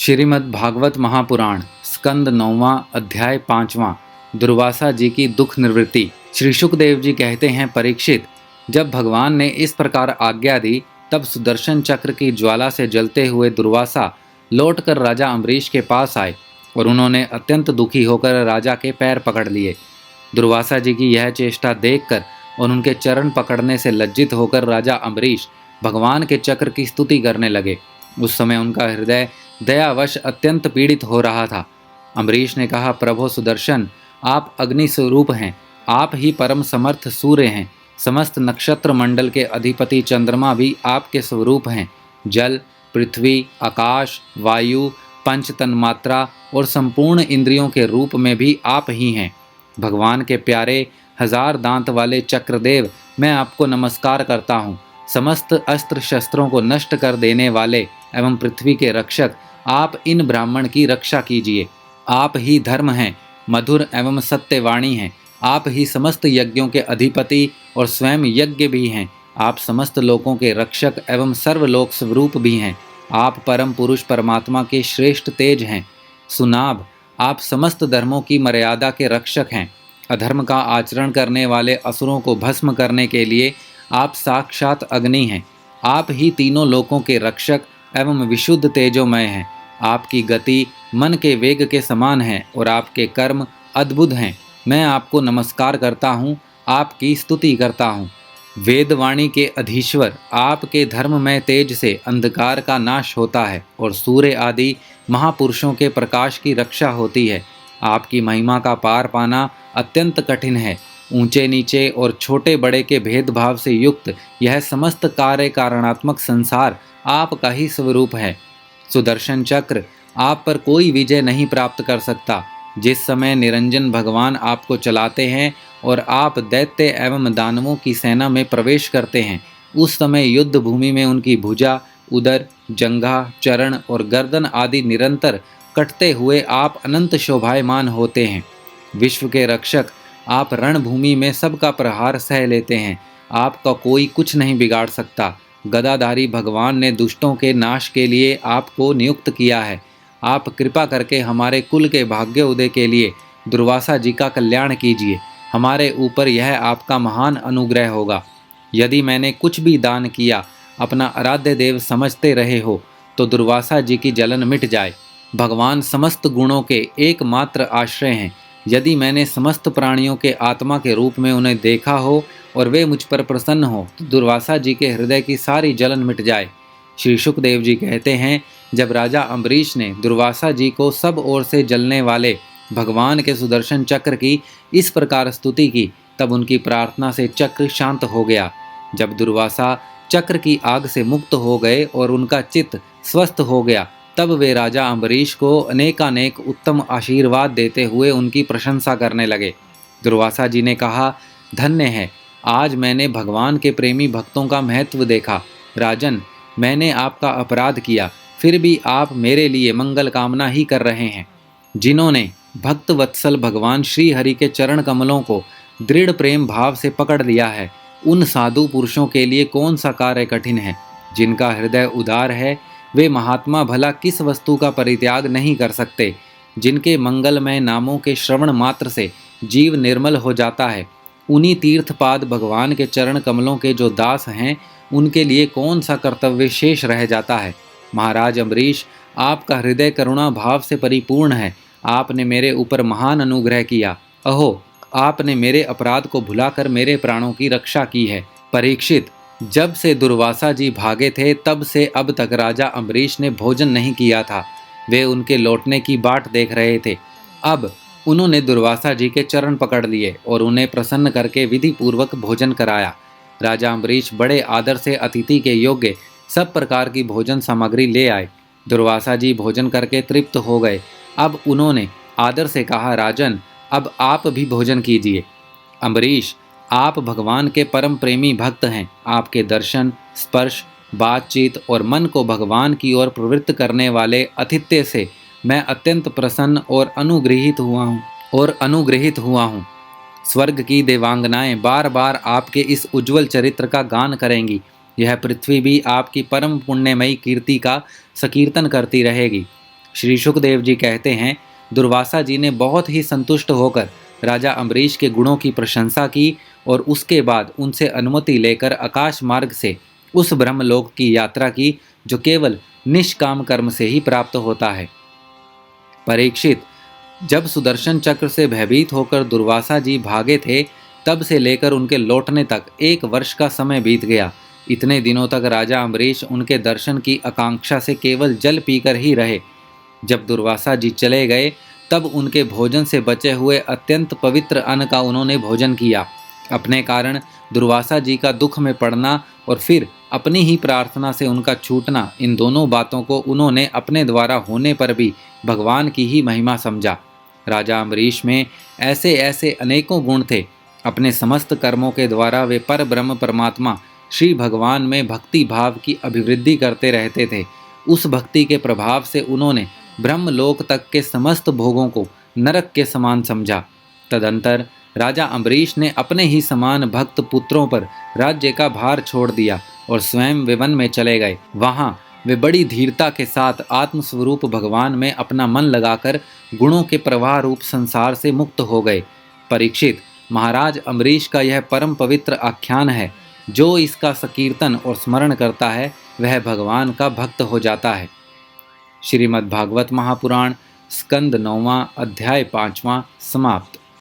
श्रीमद् भागवत महापुराण स्कंद 9वां अध्याय 5वां। दुर्वासा जी की दुख निवृत्ति। श्री शुकदेव जी कहते हैं, परीक्षित, जब भगवान ने इस प्रकार आज्ञा दी तब सुदर्शन चक्र की ज्वाला से जलते हुए दुर्वासा लौटकर राजा अम्बरीश के पास आए और उन्होंने अत्यंत दुखी होकर राजा के पैर पकड़ लिए। दुर्वासा जी की यह चेष्टा देखकर और उनके चरण पकड़ने से लज्जित होकर राजा अम्बरीश भगवान के चक्र की स्तुति करने लगे। उस समय उनका हृदय दयावश अत्यंत पीड़ित हो रहा था। अम्बरीश ने कहा, प्रभो सुदर्शन, आप अग्नि स्वरूप हैं, आप ही परम समर्थ सूर्य हैं, समस्त नक्षत्र मंडल के अधिपति चंद्रमा भी आपके स्वरूप हैं। जल, पृथ्वी, आकाश, वायु, पंच तन्मात्रा और संपूर्ण इंद्रियों के रूप में भी आप ही हैं। भगवान के प्यारे हजार दांत वाले चक्रदेव, मैं आपको नमस्कार करता हूँ। समस्त अस्त्र शस्त्रों को नष्ट कर देने वाले एवं पृथ्वी के रक्षक, आप इन ब्राह्मण की रक्षा कीजिए। आप ही धर्म हैं, मधुर एवं सत्यवाणी हैं। आप ही समस्त यज्ञों के अधिपति और स्वयं यज्ञ भी हैं। आप समस्त लोकों के रक्षक एवं सर्वलोक स्वरूप भी हैं। आप परम पुरुष परमात्मा के श्रेष्ठ तेज हैं। सुनाभ, आप समस्त धर्मों की मर्यादा के रक्षक हैं। अधर्म का आचरण करने वाले असुरों को भस्म करने के लिए आप साक्षात अग्नि हैं। आप ही तीनों लोकों के रक्षक एवं विशुद्ध तेजोमय हैं। आपकी गति मन के वेग के समान है और आपके कर्म अद्भुत हैं। मैं आपको नमस्कार करता हूँ, आपकी स्तुति करता हूँ। वेदवाणी के अधीश्वर, आपके धर्ममय तेज से अंधकार का नाश होता है और सूर्य आदि महापुरुषों के प्रकाश की रक्षा होती है। आपकी महिमा का पार पाना अत्यंत कठिन है। ऊंचे नीचे और छोटे बड़े के भेदभाव से युक्त यह समस्त कार्य कारणात्मक संसार आपका ही स्वरूप है। सुदर्शन चक्र, आप पर कोई विजय नहीं प्राप्त कर सकता। जिस समय निरंजन भगवान आपको चलाते हैं और आप दैत्य एवं दानवों की सेना में प्रवेश करते हैं, उस समय युद्ध भूमि में उनकी भुजा, उदर, जंघा, चरण और गर्दन आदि निरंतर कटते हुए आप अनंत शोभायमान होते हैं। विश्व के रक्षक, आप रणभूमि में सबका प्रहार सह लेते हैं। आपका कोई कुछ नहीं बिगाड़ सकता। गदाधारी भगवान ने दुष्टों के नाश के लिए आपको नियुक्त किया है। आप कृपा करके हमारे कुल के भाग्य उदय के लिए दुर्वासा जी का कल्याण कीजिए। हमारे ऊपर यह आपका महान अनुग्रह होगा। यदि मैंने कुछ भी दान किया अपना आराध्य देव समझते रहे हो तो दुर्वासा जी की जलन मिट जाए। भगवान समस्त गुणों के एकमात्र आश्रय हैं। यदि मैंने समस्त प्राणियों के आत्मा के रूप में उन्हें देखा हो और वे मुझ पर प्रसन्न हो तो दुर्वासा जी के हृदय की सारी जलन मिट जाए। श्री शुकदेव जी कहते हैं, जब राजा अम्बरीश ने दुर्वासा जी को सब ओर से जलने वाले भगवान के सुदर्शन चक्र की इस प्रकार स्तुति की तब उनकी प्रार्थना से चक्र शांत हो गया। जब दुर्वासा चक्र की आग से मुक्त हो गए और उनका चित्त स्वस्थ हो गया तब वे राजा अम्बरीश को अनेकानेक उत्तम आशीर्वाद देते हुए उनकी प्रशंसा करने लगे। दुर्वासा जी ने कहा, धन्य है, आज मैंने भगवान के प्रेमी भक्तों का महत्व देखा। राजन, मैंने आपका अपराध किया, फिर भी आप मेरे लिए मंगल कामना ही कर रहे हैं। जिन्होंने भक्त वत्सल भगवान श्री हरि के चरण कमलों को दृढ़ प्रेम भाव से पकड़ लिया है, उन साधु पुरुषों के लिए कौन सा कार्य कठिन है। जिनका हृदय उदार है वे महात्मा भला किस वस्तु का परित्याग नहीं कर सकते। जिनके मंगलमय नामों के श्रवण मात्र से जीव निर्मल हो जाता है, उन्हीं तीर्थपाद भगवान के चरण कमलों के जो दास हैं उनके लिए कौन सा कर्तव्य शेष रह जाता है। महाराज अम्बरीश, आपका हृदय करुणा भाव से परिपूर्ण है। आपने मेरे ऊपर महान अनुग्रह किया। अहो, आपने मेरे अपराध को भुलाकर मेरे प्राणों की रक्षा की है। परीक्षित, जब से दुर्वासा जी भागे थे तब से अब तक राजा अम्बरीश ने भोजन नहीं किया था। वे उनके लौटने की बाट देख रहे थे। अब उन्होंने दुर्वासा जी के चरण पकड़ लिए और उन्हें प्रसन्न करके विधि पूर्वक भोजन कराया। राजा अम्बरीश बड़े आदर से अतिथि के योग्य सब प्रकार की भोजन सामग्री ले आए। दुर्वासा जी भोजन करके तृप्त हो गए। अब उन्होंने आदर से कहा, राजन, अब आप भी भोजन कीजिए। अम्बरीश, आप भगवान के परम प्रेमी भक्त हैं। आपके दर्शन, स्पर्श, बातचीत और मन को भगवान की ओर प्रवृत्त करने वाले आतिथ्य से मैं अत्यंत प्रसन्न और अनुग्रहित हुआ हूँ। स्वर्ग की देवांगनाएं बार बार आपके इस उज्जवल चरित्र का गान करेंगी। यह पृथ्वी भी आपकी परम पुण्यमयी कीर्ति का संकीर्तन करती रहेगी। श्री शुकदेव जी कहते हैं, दुर्वासा जी ने बहुत ही संतुष्ट होकर राजा अम्बरीश के गुणों की प्रशंसा की और उसके बाद उनसे अनुमति लेकर आकाश मार्ग से उस ब्रह्मलोक की यात्रा की जो केवल निष्काम कर्म से ही प्राप्त होता है। परीक्षित, जब सुदर्शन चक्र से भयभीत होकर दुर्वासा जी भागे थे, तब से लेकर उनके लौटने तक 1 वर्ष का समय बीत गया। इतने दिनों तक राजा अम्बरीश उनके दर्शन की आकांक्षा से केवल जल पीकर ही रहे। जब दुर्वासा जी चले गए, तब उनके भोजन से बचे हुए अत्यंत पवित्र अन्न का उन्होंने भोजन किया। अपने कारण दुर्वासा जी का दुख में पड़ना और फिर अपनी ही प्रार्थना से उनका छूटना, इन दोनों बातों को उन्होंने अपने द्वारा होने पर भी भगवान की ही महिमा समझा। राजा अम्बरीश में ऐसे ऐसे अनेकों गुण थे। अपने समस्त कर्मों के द्वारा वे पर ब्रह्म परमात्मा श्री भगवान में भक्ति भाव की अभिवृद्धि करते रहते थे। उस भक्ति के प्रभाव से उन्होंने ब्रह्मलोक तक के समस्त भोगों को नरक के समान समझा। तदंतर राजा अम्बरीश ने अपने ही समान भक्त पुत्रों पर राज्य का भार छोड़ दिया और स्वयं वे वन में चले गए। वहाँ वे बड़ी धीरता के साथ आत्मस्वरूप भगवान में अपना मन लगाकर गुणों के प्रवाह रूप संसार से मुक्त हो गए। परीक्षित, महाराज अम्बरीश का यह परम पवित्र आख्यान है। जो इसका संकीर्तन और स्मरण करता है वह भगवान का भक्त हो जाता है। श्रीमद्भागवत महापुराण स्कंद 9वां अध्याय 5वां समाप्त।